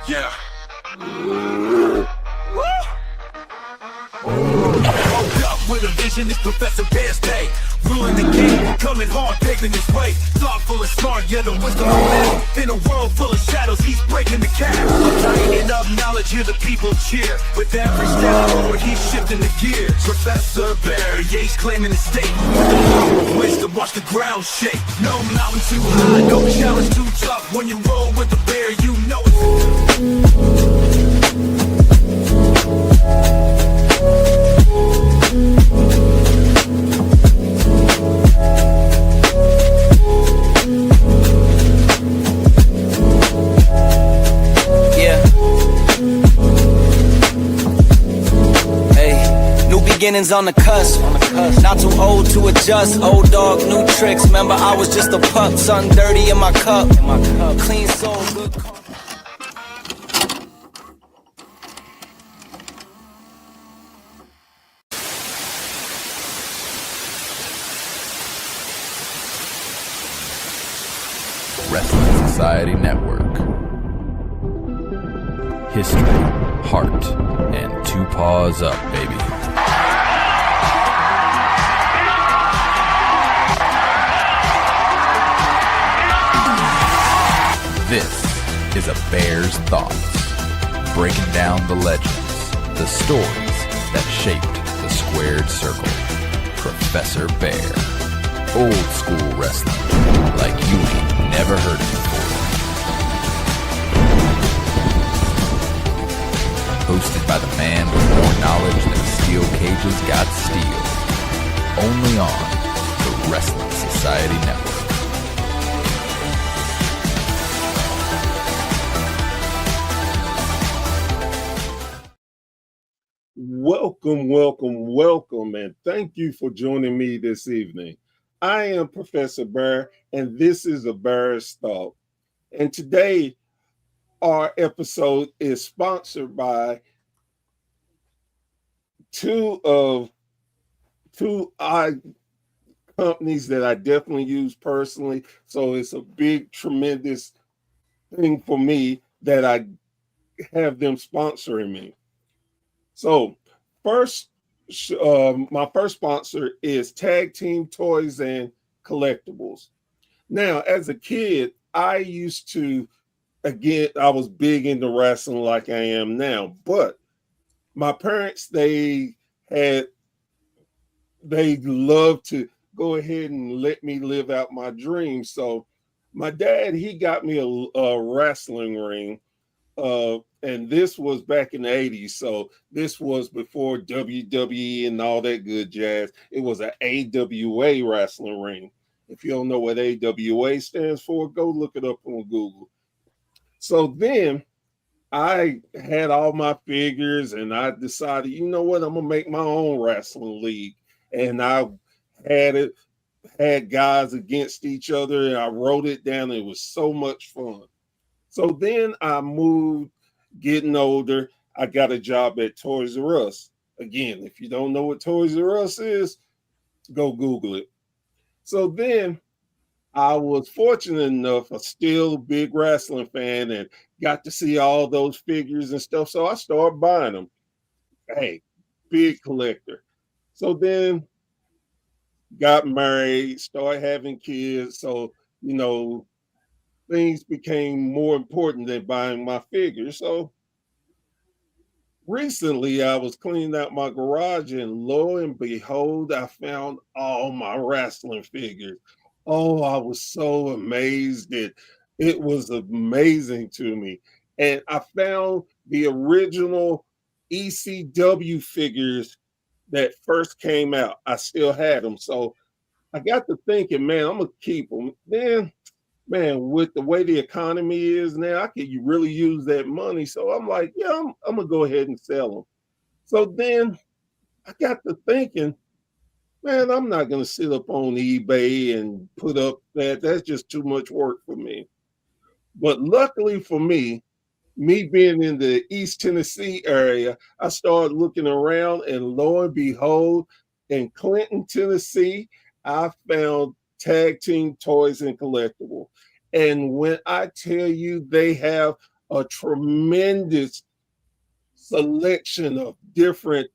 Yeah. Woke up with a vision, it's Professor Bear's day. Ruling the game, coming hard, paving his way. Thoughtful and smart, yet the wisdom of man. In a world full of shadows, he's breaking the cap. Lighting up knowledge, hear the people cheer. With every step forward, he's shifting the gears. Professor Bear, yeah, he's claiming the state. With the power of wisdom, watch the ground shake. No mountain too high, no challenge too tough. When you roll with the bear, you know it's beginnings on the cusp. Not too old to adjust. Old dog, new tricks. Remember, I was just a pup. Something dirty in my cup. Clean soul, good car. Wrestling Society Network. History, heart, and two paws up, baby. This is A Bear's Thoughts, breaking down the legends, the stories that shaped the squared circle. Professor Bear, old school wrestling, like you ain't never heard it before. Hosted by the man with more knowledge than steel cages got steel. Only on the Wrestling Society Network. Welcome, and thank you for joining me this evening. I am Professor Bear, and this is A Bear's Thought. And today, our episode is sponsored by two companies that I definitely use personally. So it's a big, tremendous thing for me that I have them sponsoring me. So my first sponsor is Tag Team Toys and Collectibles. Now, as a kid, I was big into wrestling like I am now, but my parents, they loved to go ahead and let me live out my dreams. So my dad, he got me a wrestling ring. And this was back in the 80s. So this was before WWE and all that good jazz. It was an AWA wrestling ring. If you don't know what AWA stands for, go look it up on Google. So then I had all my figures and I decided, you know what, I'm going to make my own wrestling league. And I had guys against each other, and I wrote it down. It was so much fun. So then I moved, getting older. I got a job at Toys R Us. Again, if you don't know what Toys R Us is, go Google it. So then I was fortunate enough, I'm still a big wrestling fan and got to see all those figures and stuff. So I started buying them. Hey, big collector. So then got married, started having kids. So, things became more important than buying my figures. So recently I was cleaning out my garage, and lo and behold, I found all my wrestling figures. Oh, I was so amazed. It was amazing to me. And I found the original ECW figures that first came out. I still had them. So I got to thinking, man, I'm going to keep them. Man, with the way the economy is now, I could really use that money. So I'm like, yeah, I'm going to go ahead and sell them. So then I got to thinking, man, I'm not going to sit up on eBay and put up that. That's just too much work for me. But luckily for me being in the East Tennessee area, I started looking around, and lo and behold, in Clinton, Tennessee, I found Tag Team Toys and Collectible. And when I tell you they have a tremendous selection of different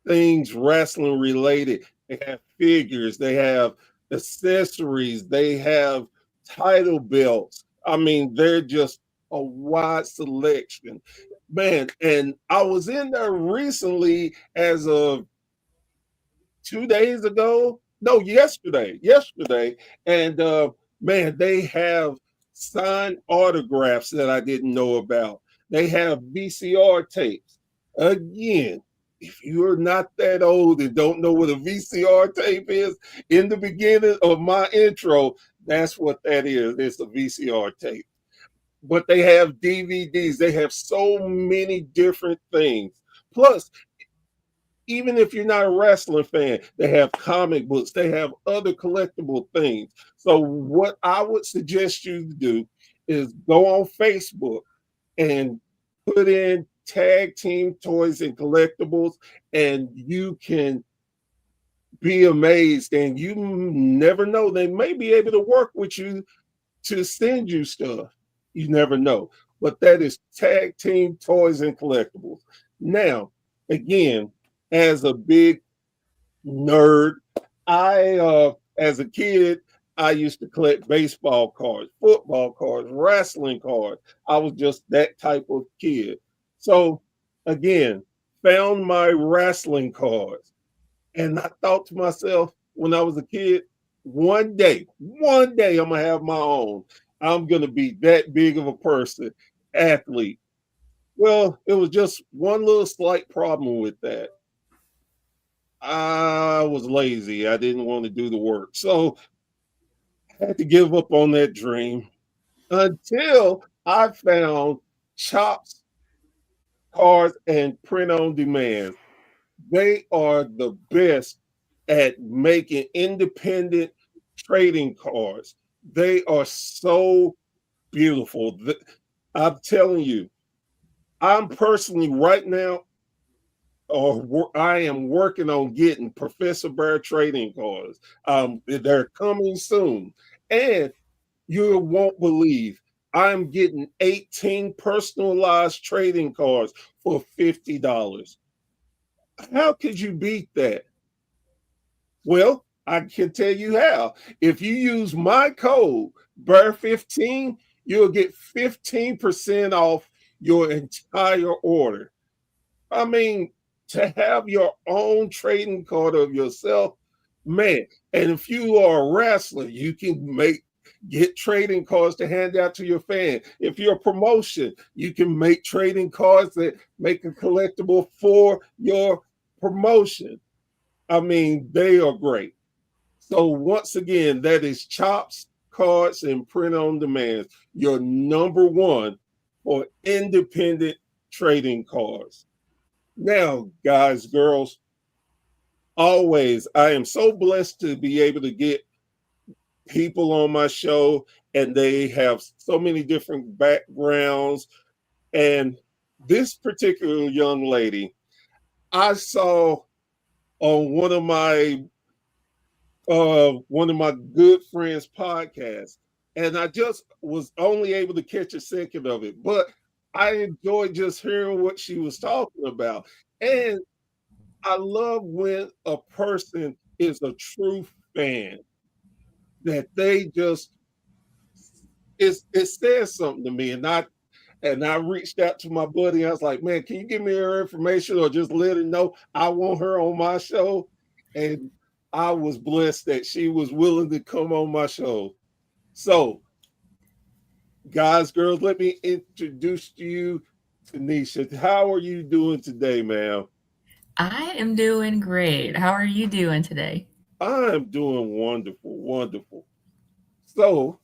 things wrestling related. They have figures, they have accessories, they have title belts. I mean, they're just a wide selection. Man, and I was in there recently as of 2 days ago. No, yesterday. And man, they have signed autographs that I didn't know about. They have VCR tapes. Again, if you're not that old and don't know what a VCR tape is, in the beginning of my intro, that's what that is. It's a VCR tape. But they have DVDs. They have so many different things. Plus, even if you're not a wrestling fan, they have comic books, they have other collectible things. So, what I would suggest you to do is go on Facebook and put in Tag Team Toys and Collectibles, and you can be amazed. And you never know, they may be able to work with you to send you stuff. You never know. But that is Tag Team Toys and Collectibles. Now, again, as a big nerd, as a kid, I used to collect baseball cards, football cards, wrestling cards. I was just that type of kid. So, again, found my wrestling cards. And I thought to myself when I was a kid, one day, I'm going to have my own. I'm going to be that big of a person, athlete. Well, it was just one little slight problem with that. I was lazy. I didn't want to do the work. So I had to give up on that dream until I found Chops Cards and Print on Demand. They are the best at making independent trading cards. They are so beautiful. I'm telling you, I'm personally right now, or I am working on getting Professor Bear trading cards. They're coming soon. And you won't believe I'm getting 18 personalized trading cards for $50. How could you beat that? Well, I can tell you how. If you use my code, BEAR15, you'll get 15% off your entire order. I mean, to have your own trading card of yourself, man. And if you are a wrestler, you can get trading cards to hand out to your fan. If you're a promotion, you can make trading cards that make a collectible for your promotion. I mean, they are great. So once again, that is Chops Cards and Print on Demand, your number one for independent trading cards. Now, guys, girls, always, I am so blessed to be able to get people on my show, and they have so many different backgrounds. And this particular young lady, I saw on one of my good friends' podcasts, and I just was only able to catch a second of it, but I enjoyed just hearing what she was talking about. And I love when a person is a true fan, that they just it says something to me. And I reached out to my buddy. I was like, man, can you give me her information or just let her know I want her on my show? And I was blessed that she was willing to come on my show. So, guys, girls, let me introduce you to Tonesha. How are you doing today, ma'am? I am doing great. How are you doing today? I'm doing wonderful, wonderful. So,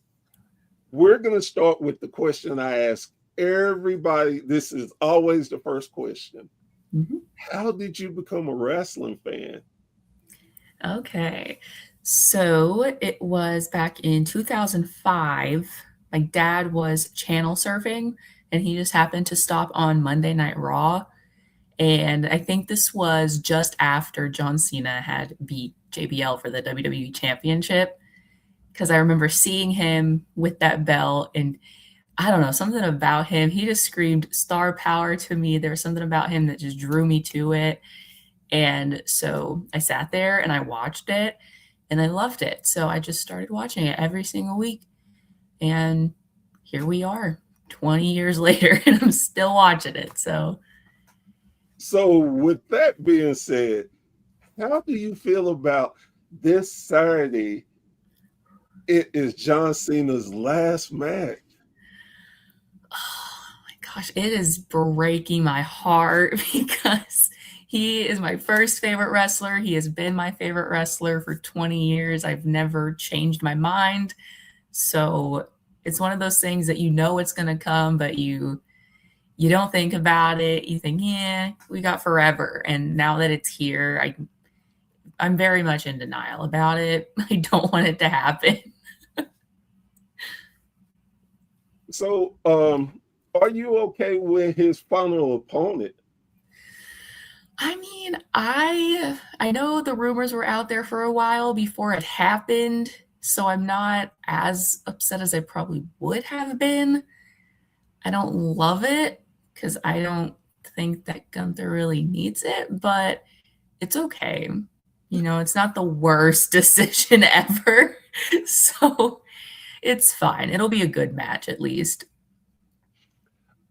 we're going to start with the question I ask everybody. This is always the first question. Mm-hmm. How did you become a wrestling fan? Okay. So it was back in 2005. My dad was channel surfing and he just happened to stop on Monday Night Raw. And I think this was just after John Cena had beat JBL for the WWE Championship. because I remember seeing him with that belt, and I don't know, something about him. He just screamed star power to me. There was something about him that just drew me to it. And so I sat there and I watched it and I loved it. So I just started watching it every single week. And here we are 20 years later and I'm still watching it. So with that being said, how do you feel about this Saturday? It is John Cena's last match. Oh my gosh, it is breaking my heart because he is my first favorite wrestler. He has been my favorite wrestler for 20 years. I've never changed my mind. So it's one of those things that you know it's going to come, but you don't think about it. You think, yeah, we got forever. And now that it's here, I'm very much in denial about it. I don't want it to happen. So, are you okay with his final opponent? I mean, I know the rumors were out there for a while before it happened, so I'm not as upset as I probably would have been. I don't love it because I don't think that Gunther really needs it, but it's okay. You know, it's not the worst decision ever. So it's fine. It'll be a good match at least.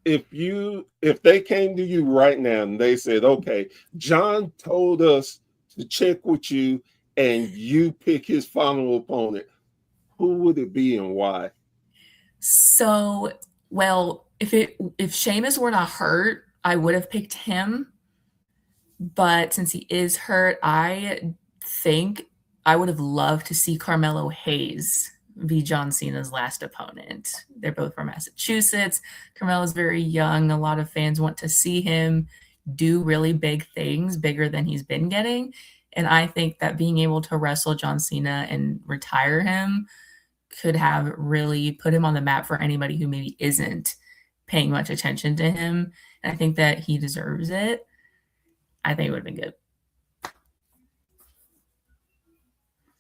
If they came to you right now and they said, okay, John told us to check with you and you pick his final opponent, who would it be and why? So, well, if Sheamus were not hurt, I would have picked him. But since he is hurt, I think I would have loved to see Carmelo Hayes be John Cena's last opponent. They're both from Massachusetts. Carmelo's very young. A lot of fans want to see him do really big things, bigger than he's been getting. And I think that being able to wrestle John Cena and retire him could have really put him on the map for anybody who maybe isn't paying much attention to him. And I think that he deserves it. I think it would have been good.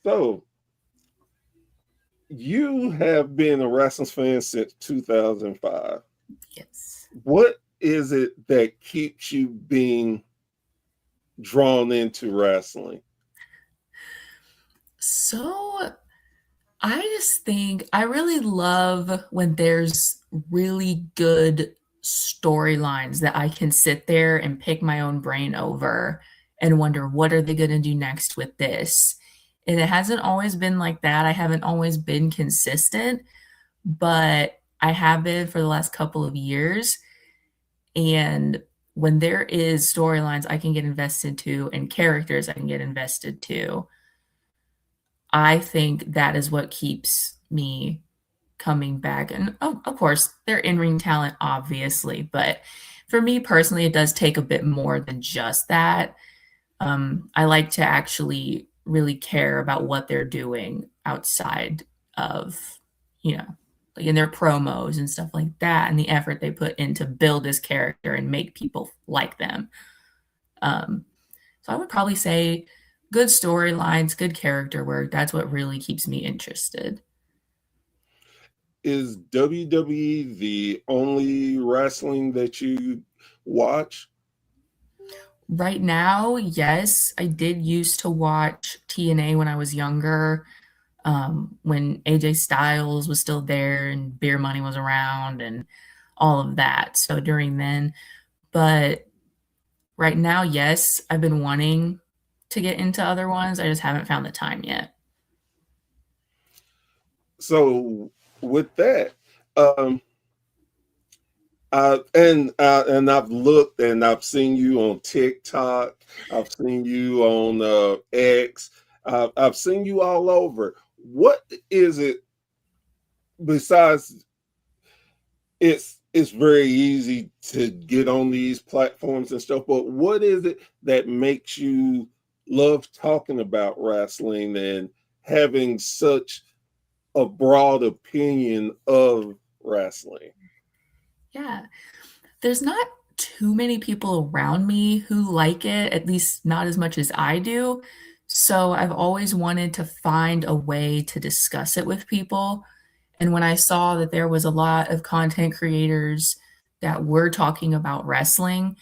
So, you have been a wrestling fan since 2005. Yes. What is it that keeps you being drawn into wrestling? So I just think I really love when there's really good storylines that I can sit there and pick my own brain over and wonder what are they going to do next with this. And it hasn't always been like that. I haven't always been consistent, but I have been for the last couple of years. And when there is storylines I can get invested to and characters I can get invested to, I think that is what keeps me coming back. And of course, they're in-ring talent, obviously, but for me personally, it does take a bit more than just that. I like to actually really care about what they're doing outside of, like in their promos and stuff like that, and the effort they put in to build this character and make people like them. So I would probably say good storylines, good character work. That's what really keeps me interested. Is WWE the only wrestling that you watch? Right now, yes, I did used to watch TNA when I was younger, when AJ Styles was still there and Beer Money was around and all of that. So during then, but right now, yes, I've been wanting to get into other ones. I just haven't found the time yet. So with that, and I've looked and I've seen you on TikTok. I've seen you on X. I've seen you all over. What is it besides? It's very easy to get on these platforms and stuff, but what is it that makes you love talking about wrestling and having such a broad opinion of wrestling? Yeah. There's not too many people around me who like it, at least not as much as I do. So I've always wanted to find a way to discuss it with people. And when I saw that there was a lot of content creators that were talking about wrestling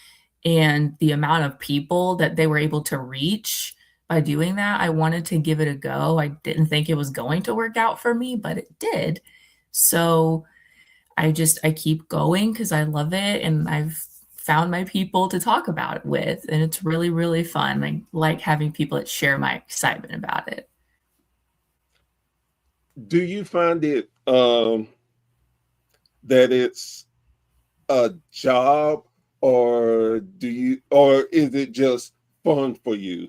and the amount of people that they were able to reach by doing that, I wanted to give it a go. I didn't think it was going to work out for me, but it did. So I keep going because I love it and I've found my people to talk about it with, and it's really, really fun. I like having people that share my excitement about it. Do you find it that it's a job, or is it just fun for you?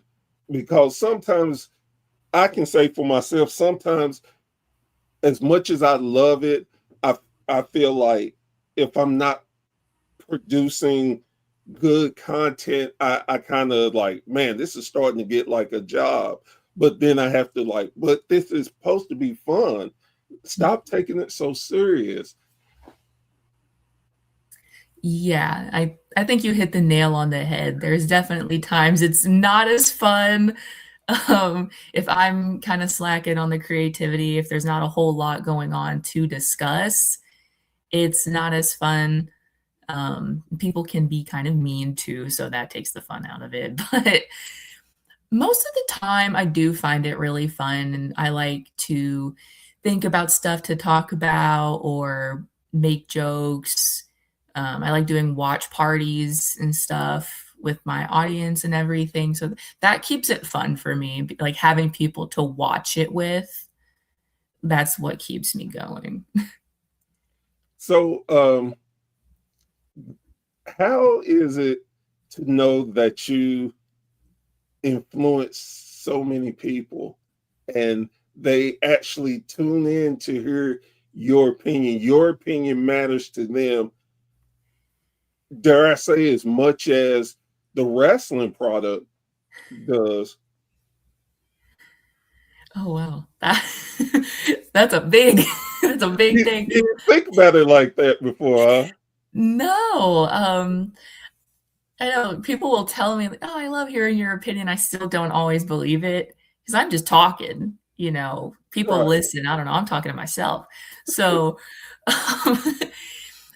Because sometimes I can say for myself, sometimes as much as I love it, I I feel like if I'm not producing good content, I kind of like, man, this is starting to get like a job. But then I have to like, but this is supposed to be fun. Stop taking it so serious. Yeah, I think you hit the nail on the head. There's definitely times it's not as fun. If I'm kind of slacking on the creativity, if there's not a whole lot going on to discuss, it's not as fun. People can be kind of mean too, so that takes the fun out of it. But most of the time, I do find it really fun, and I like to think about stuff to talk about or make jokes. I like doing watch parties and stuff with my audience and everything. So that keeps it fun for me. Like having people to watch it with, that's what keeps me going. So, how is it to know that you influence so many people and they actually tune in to hear your opinion? Your opinion matters to them, dare I say, as much as the wrestling product does. Oh wow, that's a big that's a big You, thing. you didn't think about it like that before, huh? No, I know people will tell me, like, "Oh, I love hearing your opinion." I still don't always believe it because I'm just talking, you know. People Right. listen. I don't know. I'm talking to myself. So, um,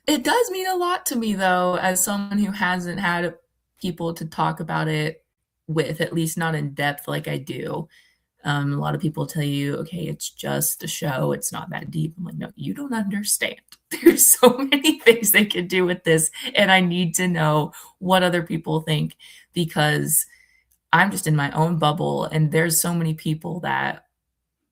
it does mean a lot to me, though, as someone who hasn't had people to talk about it with, at least not in depth like I do. A lot of people tell you, okay, it's just a show. It's not that deep. I'm like, no, you don't understand. There's so many things they could do with this. And I need to know what other people think because I'm just in my own bubble. And there's so many people that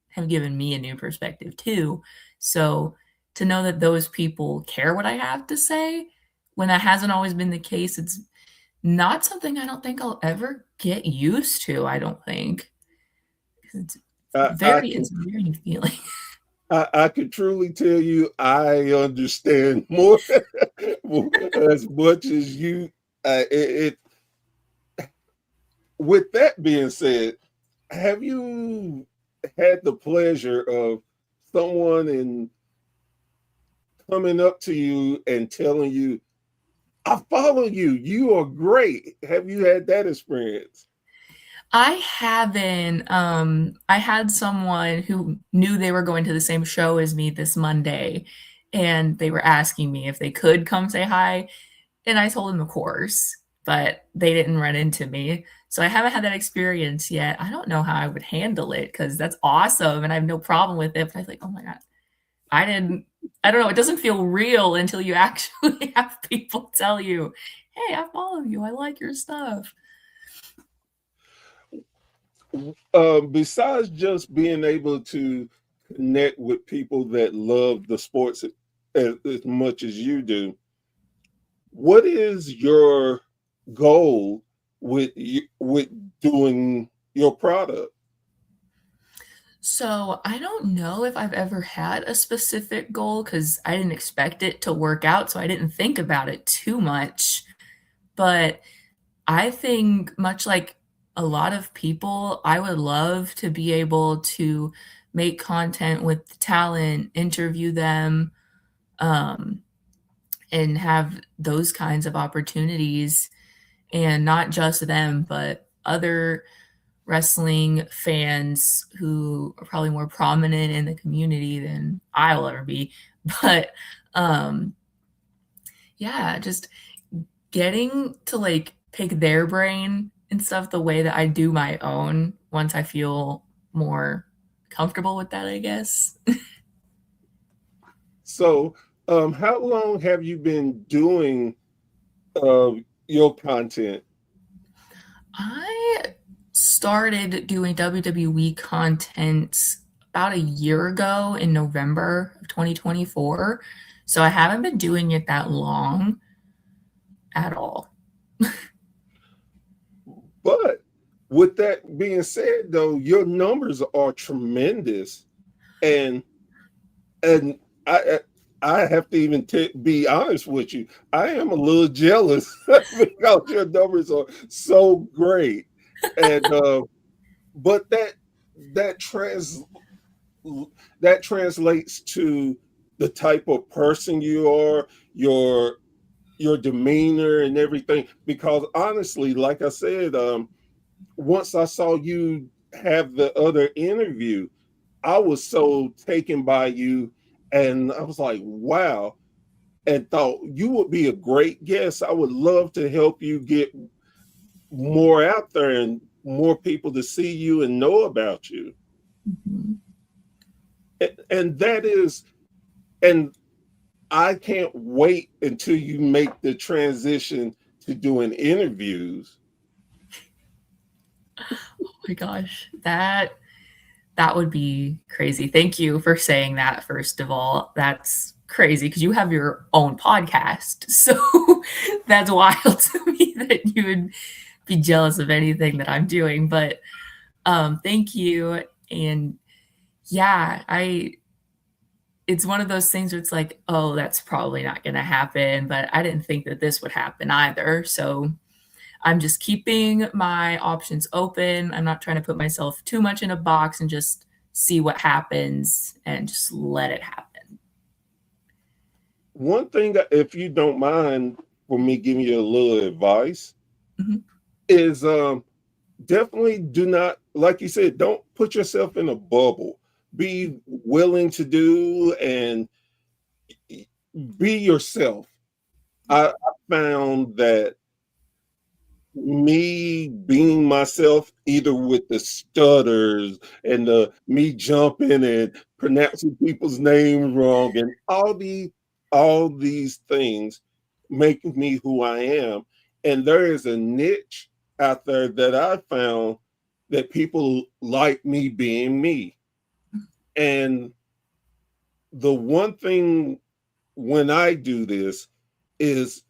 have given me a new perspective too. So to know that those people care what I have to say, when that hasn't always been the case, it's not something I don't think I'll ever get used to, I don't think. It's I, I very can it's a very feeling. I can truly tell you I understand more as much as you. It With that being said, have you had the pleasure of someone in coming up to you and telling you, "I follow you. You are great." Have you had that experience? I haven't, I had someone who knew they were going to the same show as me this Monday, and they were asking me if they could come say hi, and I told them, "Of course," but they didn't run into me. So I haven't had that experience yet. I don't know how I would handle it because that's awesome, and I have no problem with it, but I was like, "Oh my god, I didn't." I don't know, it doesn't feel real until you actually have people tell you, "Hey, I follow you. I like your stuff." Besides just being able to connect with people that love the sports as much as you do, what is your goal with doing your product? So I don't know if I've ever had a specific goal because I didn't expect it to work out, so I didn't think about it too much. But I think, much like a lot of people, I would love to be able to make content with talent, interview them, um, and have those kinds of opportunities, and not just them, but other wrestling fans who are probably more prominent in the community than I will ever be. But um, yeah, just getting to like pick their brain and stuff the way that I do my own once I feel more comfortable with that, I guess. So, how long have you been doing uh, your content? I started doing WWE content about a year ago in November of 2024. So I haven't been doing it that long at all. But with that being said, though, your numbers are tremendous, and and I I have to even be honest with you. I am a little jealous because your numbers are so great, and but that trans that translates to the type of person you are, your demeanor and everything. Because honestly, like I said, once I saw you have the other interview, I was so taken by you, and I was like, wow, and thought you would be a great guest. I would love to help you get more out there and more people to see you and know about you. Mhm. And that is, and I can't wait until you make the transition to doing interviews. Oh my gosh, that would be crazy. Thank you for saying that, first of all. That's crazy because you have your own podcast. So that's wild to me that you would be jealous of anything that I'm doing. But thank you. And yeah, it's one of those things where it's like, oh, that's probably not going to happen. But I didn't think that this would happen either. So I'm just keeping my options open. I'm not trying to put myself too much in a box and just see what happens and just let it happen. One thing, if you don't mind, for me giving you a little advice, Mhm. is definitely do not, like you said, don't put yourself in a bubble. Be willing to do and be yourself. I found that me being myself, either with the stutters and the me jumping and pronouncing people's names wrong, and all these things make me who I am. And there is a niche out there that I found that people like me being me. And the one thing when I do this is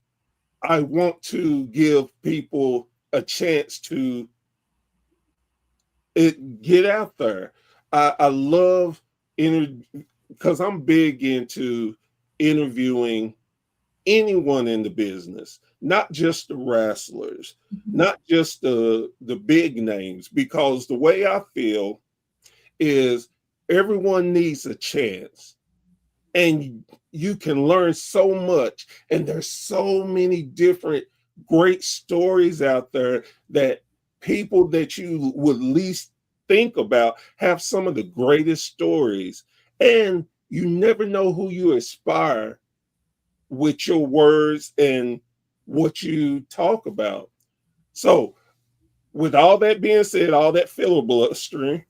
I want to give people a chance to get out there. I love because I'm big into interviewing anyone in the business, not just the wrestlers, Mhm. not just the big names, because the way I feel is everyone needs a chance, and you can learn so much, and there's so many different great stories out there that people that you would least think about have some of the greatest stories. And you never know who you inspire with your words and what you talk about. So with all that being said, all that filibustering,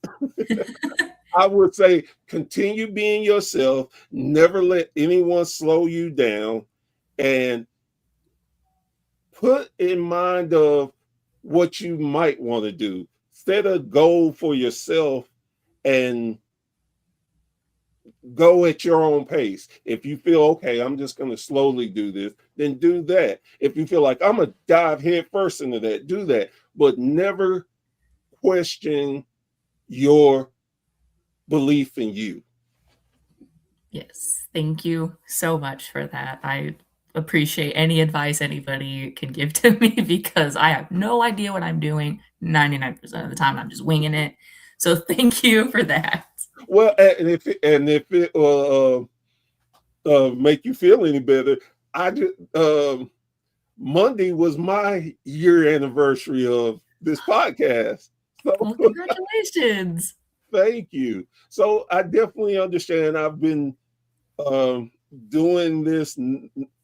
I would say continue being yourself, never let anyone slow you down, and put in mind of what you might want to do. Set a goal for yourself and go at your own pace. If you feel okay, I'm just going to slowly do this, then do that. If you feel like I'm going to dive head first into that, do that. But never question your belief in you. Yes. Thank you so much for that. I appreciate any advice anybody can give to me because I have no idea what I'm doing 99% of the time. I'm just winging it. So thank you for that. Well, and if it make you feel any better, I just Monday was my year anniversary of this podcast. So Well, congratulations. thank you. So I definitely understand. I've been um, doing this.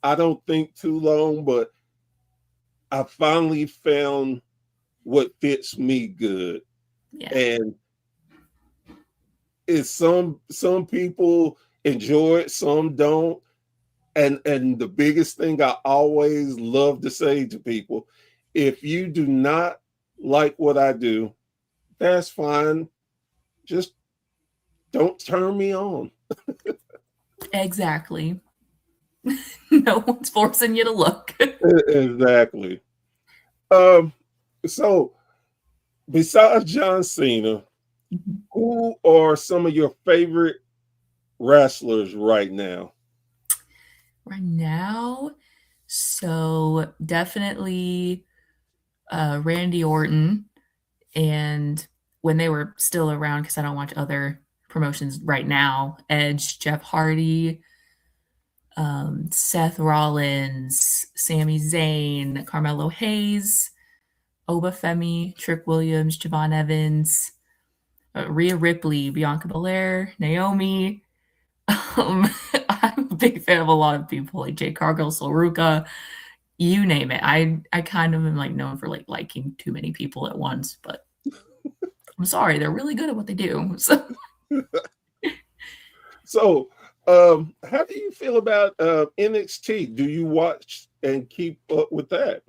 I don't think too long, but I finally found what fits me good. Yeah. And it's some people enjoy it, some don't. And the biggest thing I always love to say to people, if you do not like what I do, that's fine. Just don't turn me on. Exactly. No one's forcing you to look. Exactly. Um, so besides John Cena, who are some of your favorite wrestlers right now? Right now, so definitely Randy Orton, and when they were still around, because I don't watch other promotions right now, Edge, Jeff Hardy, Seth Rollins, Sami Zayn, Carmelo Hayes, Obafemi, Trick Williams, Javon Evans, Rhea Ripley, Bianca Belair, Naomi. I'm a big fan of a lot of people like Jade Cargill, Soruka, you name it. I kind of am like known for like liking too many people at once, but I'm sorry, they're really good at what they do. So So, how do you feel about NXT? Do you watch and keep up with that?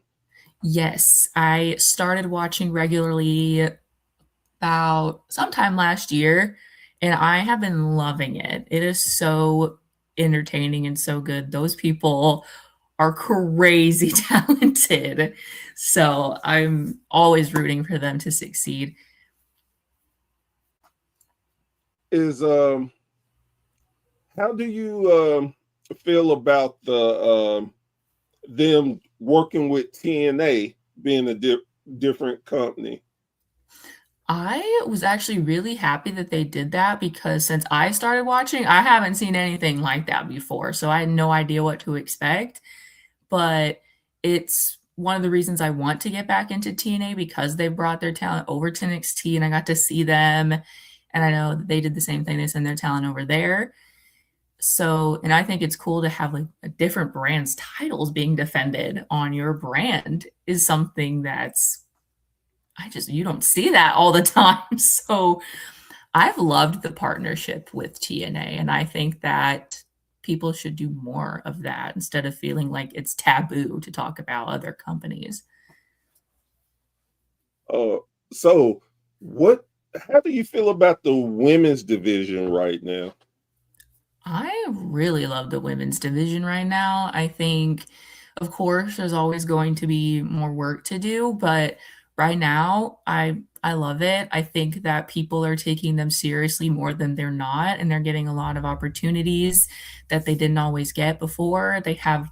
yes, I started watching regularly about sometime last year, and I have been loving it. It is so entertaining and so good. Those people are crazy talented. So I'm always rooting for them to succeed. Is how do you feel about them working with TNA being a different company? I was actually really happy that they did that because since I started watching, I haven't seen anything like that before. So I had no idea what to expect. But it's one of the reasons I want to get back into TNA because they brought their talent over to NXT and I got to see them. And I know that they did the same thing. They send their talent over there. So, and I think it's cool to have like a different brand's titles being defended on your brand is something that's you don't see that all the time. So I've loved the partnership with TNA, and I think that people should do more of that instead of feeling like it's taboo to talk about other companies. Uh, so, what? How do you feel about the women's division right now? I really love the women's division right now. I think, of course, there's always going to be more work to do, but right now, I love it. I think that people are taking them seriously more than they're not, and they're getting a lot of opportunities that they didn't always get before. They have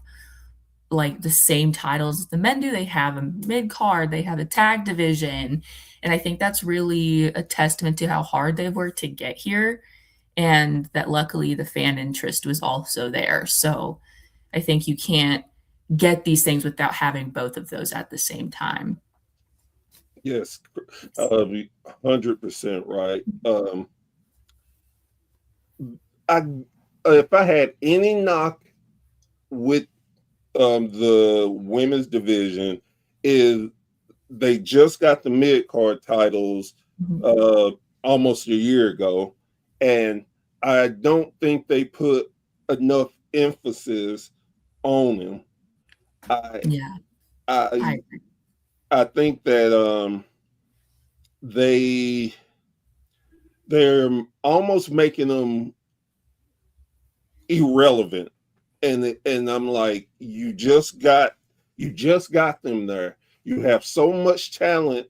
like the same titles as the men do. They have a mid card, they have a tag division, and I think that's really a testament to how hard they've worked to get here and that luckily the fan interest was also there. So I think you can't get these things without having both of those at the same time. Yes, 100% right. I if I had any knock with the women's division is they just got the mid card titles Mhm. uh, almost a year ago, and I don't think they put enough emphasis on them. I Yeah, I I agree. I think that they they're almost making them irrelevant, and I'm like, you just got them there. You have so much talent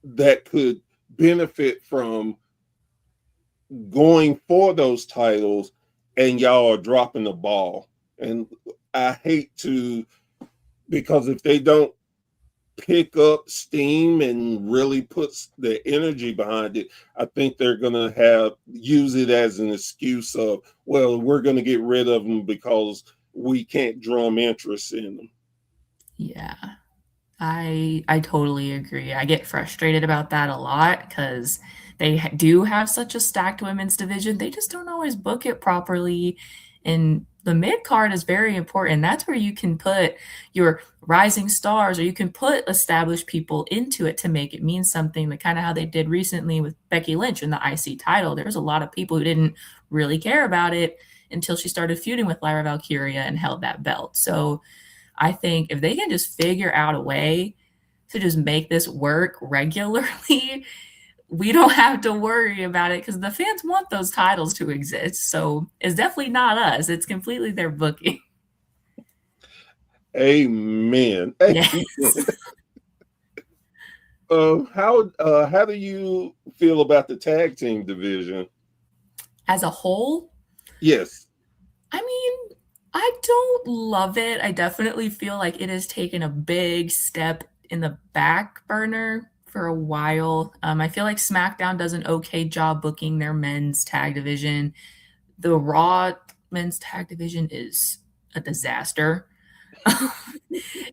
that could benefit from going for those titles, and y'all are dropping the ball. And I hate to, because if they don't pick up steam and really put the energy behind it, I think they're going to have use it as an excuse of, well, we're going to get rid of them because we can't drum interest in them. Yeah. I totally agree. I get frustrated about that a lot because they do have such a stacked women's division. They just don't always book it properly. And the mid card is very important. That's where you can put your rising stars or you can put established people into it to make it mean something, like kind of how they did recently with Becky Lynch in the IC title. There's a lot of people who didn't really care about it until she started feuding with Lyra Valkyria and held that belt. So I think if they can just figure out a way to just make this work regularly, we don't have to worry about it because the fans want those titles to exist. So it's definitely not us. It's completely their booking. Amen. Yes. Amen. How do you feel about the tag team division? As a whole, Yes. I mean, I don't love it. I definitely feel like it has taken a big step in the back burner for a while. I feel like SmackDown does an okay job booking their men's tag division. The Raw men's tag division is a disaster.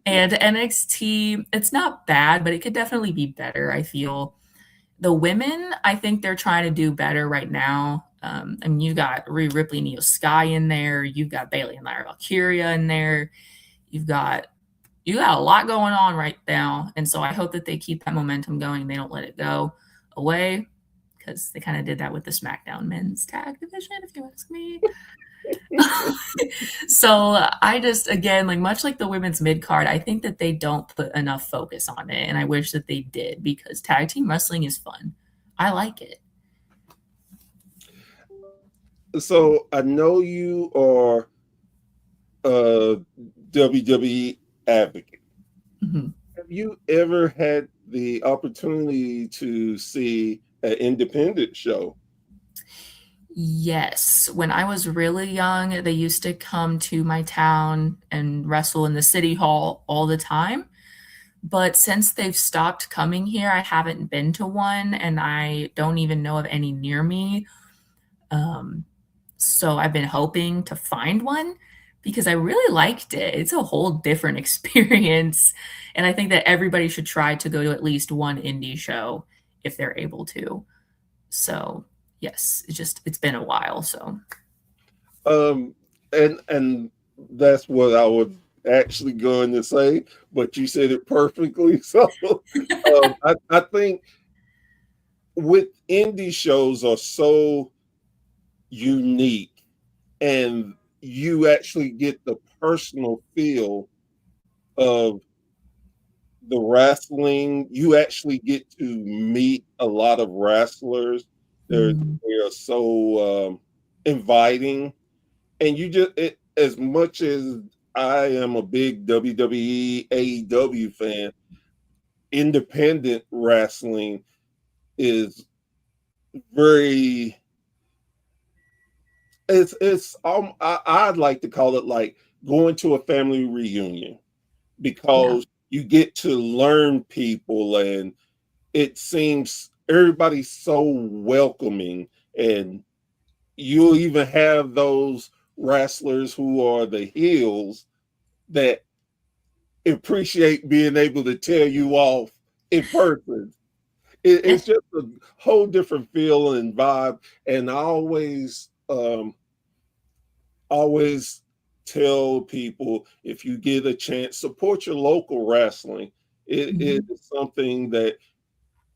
And NXT, it's not bad, but it could definitely be better, I feel. The women, I think they're trying to do better right now. I mean, you've got Rhea Ripley and Io Sky in there. You've got Bailey and Lyra Valkyria in there. You've got you got a lot going on right now, and so I hope that they keep that momentum going. They don't let it go away because they kind of did that with the SmackDown men's tag division, if you ask me. So I just again like much like the women's mid card, I think that they don't put enough focus on it, and I wish that they did because tag team wrestling is fun. I like it. So I know you are a WWE advocate. Mhm. Have you ever had the opportunity to see an independent show? Yes, when I was really young, they used to come to my town and wrestle in the city hall all the time. But since they've stopped coming here, I haven't been to one and I don't even know of any near me. Um, so I've been hoping to find one because I really liked it. It's a whole different experience. And I think that everybody should try to go to at least one indie show if they're able to. So, yes, it's been a while. So, Um, and that's what I was actually going to say, but you said it perfectly. So I think with indie shows are so unique, and you actually get the personal feel of the wrestling. You actually get to meet a lot of wrestlers. mm, They are so inviting, and as much as I am a big WWE AEW fan, independent wrestling is very I'd like to call it like going to a family reunion yeah. because you get to learn people, and it seems everybody's so welcoming, and you'll even have those wrestlers who are the heels that appreciate being able to tell you off in person. Yeah. It's just a whole different feel and vibe. And I always tell people, if you get a chance, support your local wrestling. It is Mhm. something that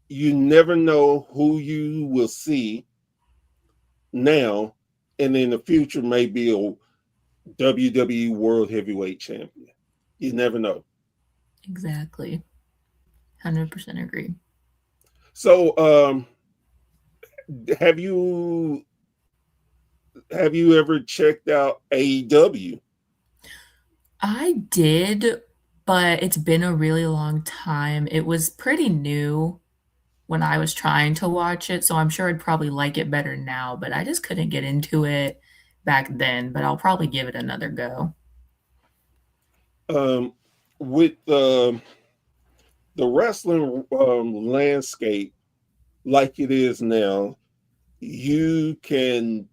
you never know who you will see now, and in the future may be a WWE World Heavyweight Champion. You never know. Exactly. 100% agree. So, have you ever checked out AEW? I did, but it's been a really long time. It was pretty new when I was trying to watch it, so I'm sure I'd probably like it better now, but I just couldn't get into it back then, but I'll probably give it another go. Um, with the wrestling landscape like it is now, you can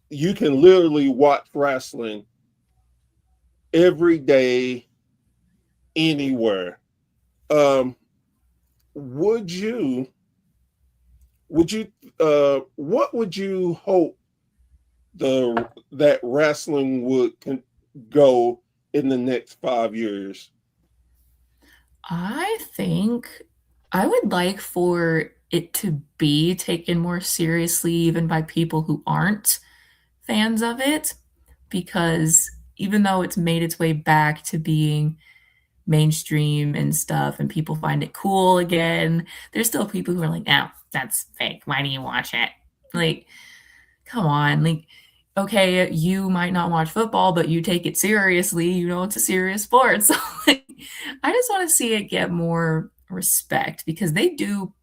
you can literally watch wrestling every day anywhere. Um, would you would you what would you hope that wrestling would go in the next 5 years? I think I would like for it to be taken more seriously even by people who aren't fans of it, because even though it's made its way back to being mainstream and stuff and people find it cool again, there's still people who are like, "Oh, that's fake. Why do you watch it?" Like, come on, like, okay, you might not watch football, but you take it seriously, you know it's a serious sport. So, like, I just wanna see it get more respect because they do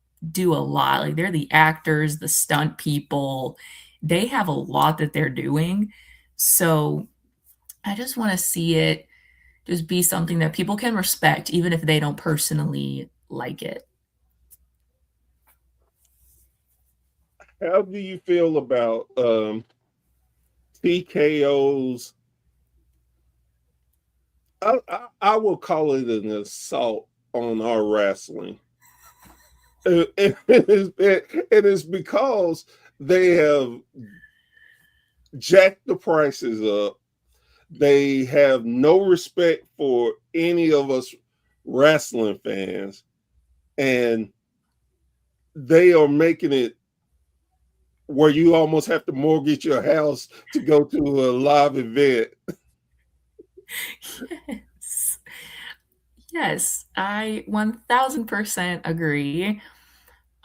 a lot. Like, they're the actors, the stunt people. They have a lot that they're doing. So, I just wanna see it just be something that people can respect even if they don't personally like it. How do you feel about TKO's? I will call it an assault on our wrestling. It is because they have jacked the prices up. They have no respect for any of us wrestling fans, and they are making it where you almost have to mortgage your house to go to a live event. Yes. Yes, I 1000% agree.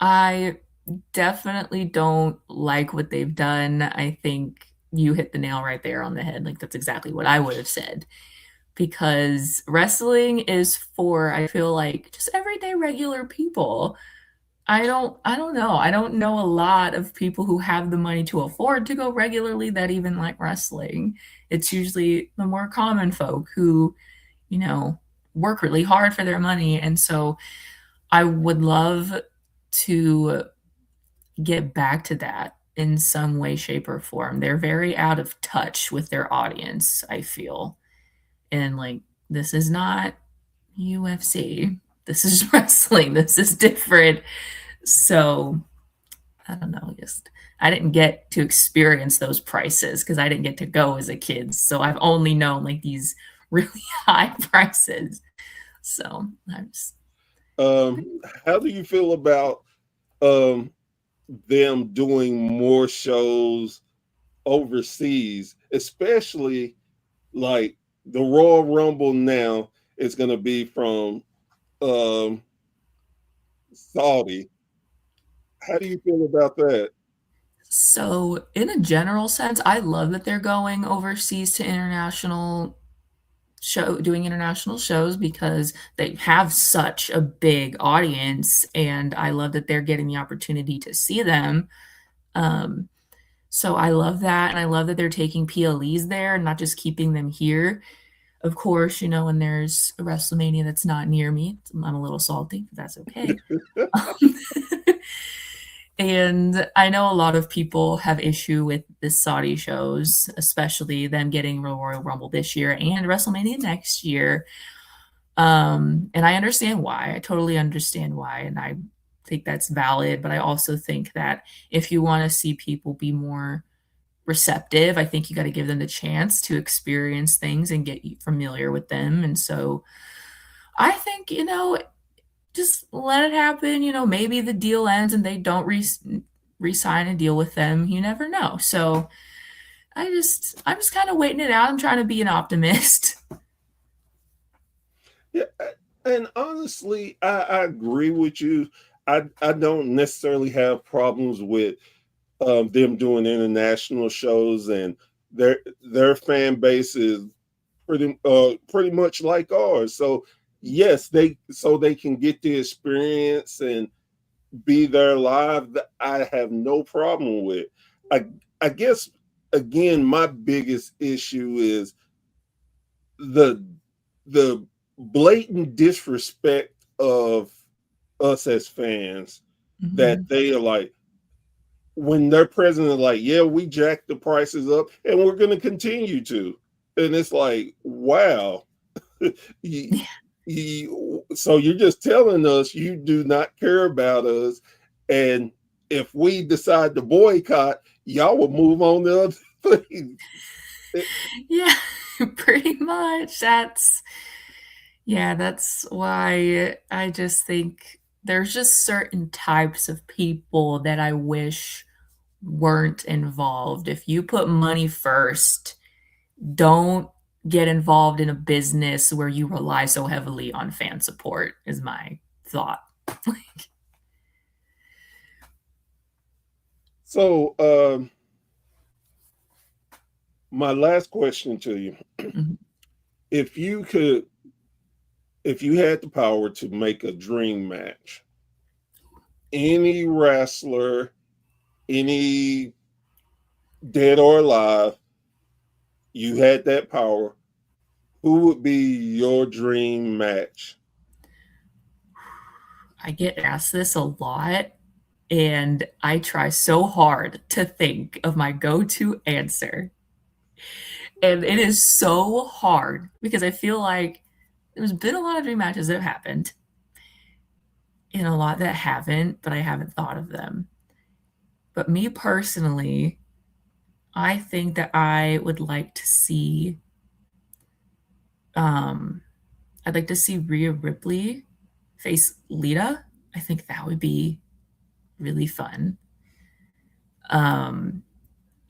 I definitely don't like what they've done. I think you hit the nail right there on the head. Like, that's exactly what I would have said. Because wrestling is for, I feel like, just everyday regular people. I don't know. I don't know a lot of people who have the money to afford to go regularly that even like wrestling. It's usually the more common folk who, you know, work really hard for their money. And so I would love to get back to that in some way, shape, or form. They're very out of touch with their audience, I feel. And like, this is not UFC. This is wrestling. This is different. So I don't know, just I didn't get to experience those prices because I didn't get to go as a kid. So I've only known like these really high prices. So I'm just Um, how do you feel about um, them doing more shows overseas, especially like the Royal Rumble now is going to be from um, Saudi. How do you feel about that? so in a general sense, I love that they're going overseas to international doing international shows because they have such a big audience and I love that they're getting the opportunity to see them. Um, so I love that and I love that they're taking PLEs there and not just keeping them here. Of course, you know, when there's a WrestleMania that's not near me, I'm a little salty, but that's okay. And I know a lot of people have issue with the Saudi shows, especially them getting Royal Rumble this year and WrestleMania next year. And I understand why. I totally understand why, and I think that's valid. But I also think that if you want to see people be more receptive, I think you got to give them the chance to experience things and get familiar with them. And so I think, you know, just let it happen. You know, maybe the deal ends and they don't re-sign a deal with them. You never know. So I'm just kind of waiting it out. I'm trying to be an optimist. Yeah, and honestly, I agree with you. I don't necessarily have problems with them doing international shows, and their fan base is pretty much like ours. So yes, they can get the experience and be there live. That I have no problem with. I I guess again, my biggest issue is the the blatant disrespect of us as fans, that Mhm. they are like, when their president is like, yeah, we jacked the prices up and we're going to continue to. And it's like, wow. So you're just telling us you do not care about us, and if we decide to boycott, y'all will move on to other things. Yeah, pretty much. That's why I just think there's just certain types of people that I wish weren't involved. If you put money first, don't get involved in a business where you rely so heavily on fan support, is my thought. So, my last question to you: Mhm. if you could, if you had the power to make a dream match, any wrestler, any dead or alive, you had that power, who would be your dream match? I get asked this a lot, and I try so hard to think of my go to answer. And it is so hard because I feel like there's been a lot of dream matches that have happened and a lot that haven't, but I haven't thought of them. But me personally, I think that I would like to see, um, I'd like to see Rhea Ripley face Lita. I think that would be really fun. Um,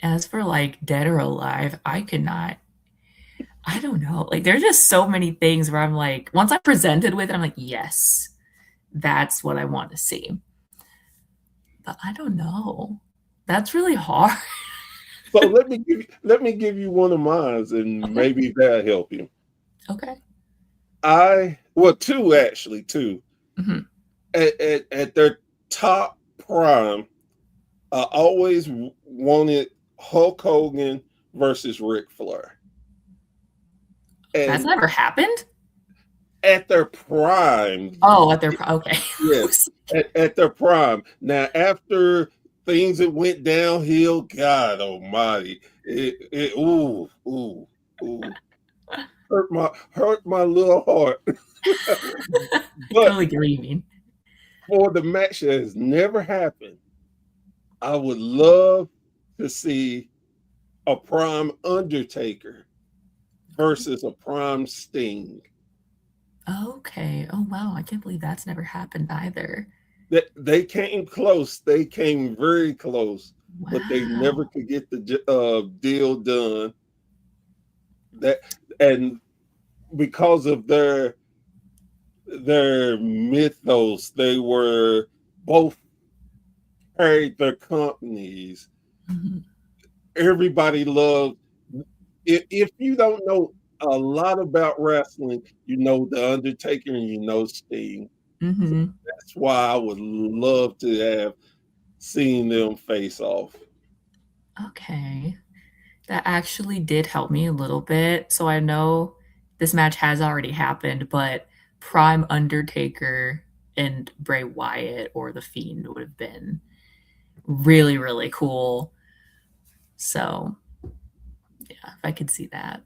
as for like dead or alive, I could not. I don't know. Like, there's just so many things where I'm like, once I'm presented with it, I'm like, yes, that's what I want to see. But I don't know. That's really hard. So let me give you one of mine, and Okay. maybe that'll help you. Okay. Two actually, two. Mhm. At their top prime, I always wanted Hulk Hogan versus Ric Flair. That's And never happened? at their prime, Oh, at their okay. yes, at their prime. Now, after things that went downhill, God Almighty, ooh, hurt my little heart. I But totally get what you mean. for the match that has never happened, I would love to see a prime Undertaker versus a prime Sting. Okay. Oh, wow, I can't believe that's never happened either. That they came close. They came very close, but they never Wow. could get the deal done. That and because of their mythos, they were both carried their companies. Mhm. Everybody loved. If you don't know a lot about wrestling, you know the Undertaker and you know Sting. Mhm. That's why I would love to have seen them face off. Okay. That actually did help me a little bit. So I know this match has already happened, but Prime Undertaker and Bray Wyatt or The Fiend would have been really, really cool. So, yeah, if I could see that.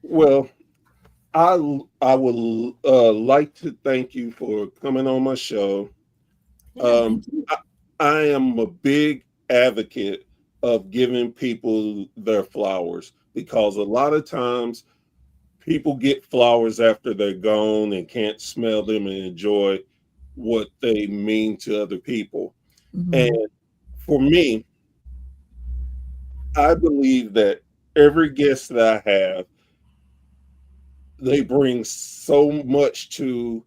Well, I would like to thank you for coming on my show. Yeah, Um, thank you. I am a big advocate of giving people their flowers because a lot of times people get flowers after they're gone and can't smell them and enjoy what they mean to other people. And Mhm. for me, I believe that every guest that I have, they bring so much to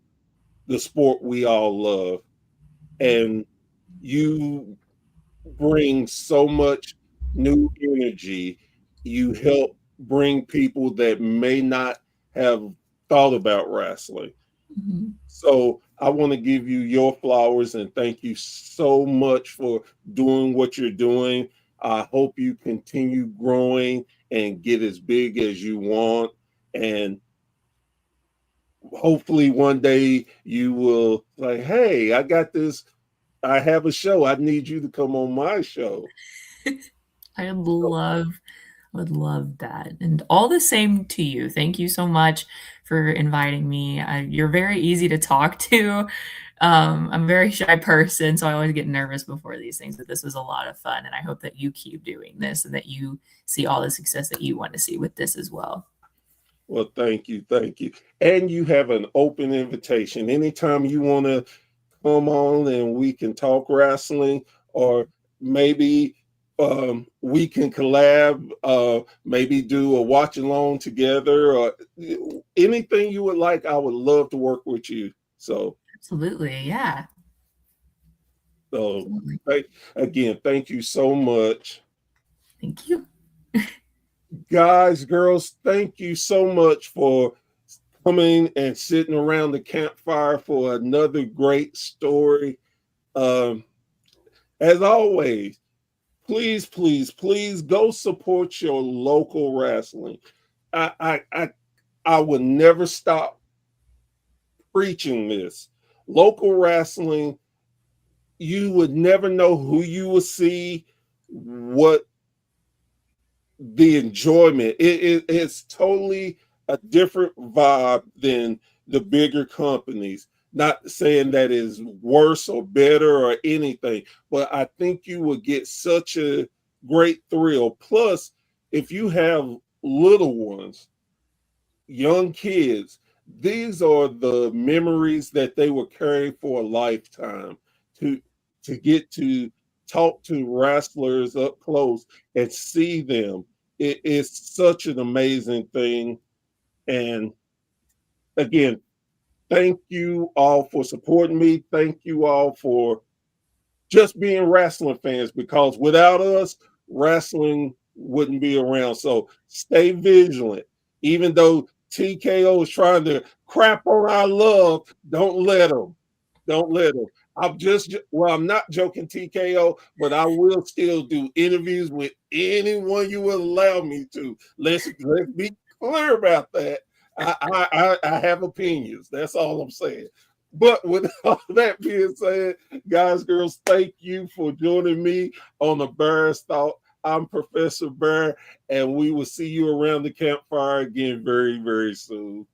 the sport we all love. And you bring so much new energy. You help bring people that may not have thought about wrestling. Mhm. So I want to give you your flowers and thank you so much for doing what you're doing. I hope you continue growing and get as big as you want. And hopefully one day you will like, hey, I got this. I have a show. I need you to come on my show. I So, Would love that. And all the same to you. Thank you so much for inviting me. You're very easy to talk to. I'm a very shy person, so I always get nervous before these things, but this was a lot of fun. And I hope that you keep doing this and that you see all the success that you want to see with this as well. Well, thank you, thank you. And you have an open invitation. Anytime you want to come on and we can talk wrestling, or maybe we can collab, maybe do a watch along together, or anything you would like. I would love to work with you. So, Absolutely. Yeah. so Absolutely. again, thank you so much. Thank you. Guys, girls, thank you so much for coming and sitting around the campfire for another great story. Um, as always, please, please, please go support your local wrestling. I would never stop preaching this. Local wrestling, you would never know who you will see, what the enjoyment. It's totally a different vibe than the bigger companies. Not saying that is worse or better or anything, but I think you will get such a great thrill. Plus, if you have little ones, young kids, these are the memories that they will carry for a lifetime. To get to talk to wrestlers up close and see them, it is such an amazing thing. And again, thank you all for supporting me. Thank you all for just being wrestling fans, because without us, wrestling wouldn't be around. So stay vigilant. Even though TKO is trying to crap on our love, don't let them. Don't let them. I'm not joking, TKO, but I will still do interviews with anyone you will allow me to. Let's be clear about that. I have opinions. That's all I'm saying. But with all that being said, guys, girls, thank you for joining me on the Bear's Thought. I'm Professor Bear, and we will see you around the campfire again very, very soon.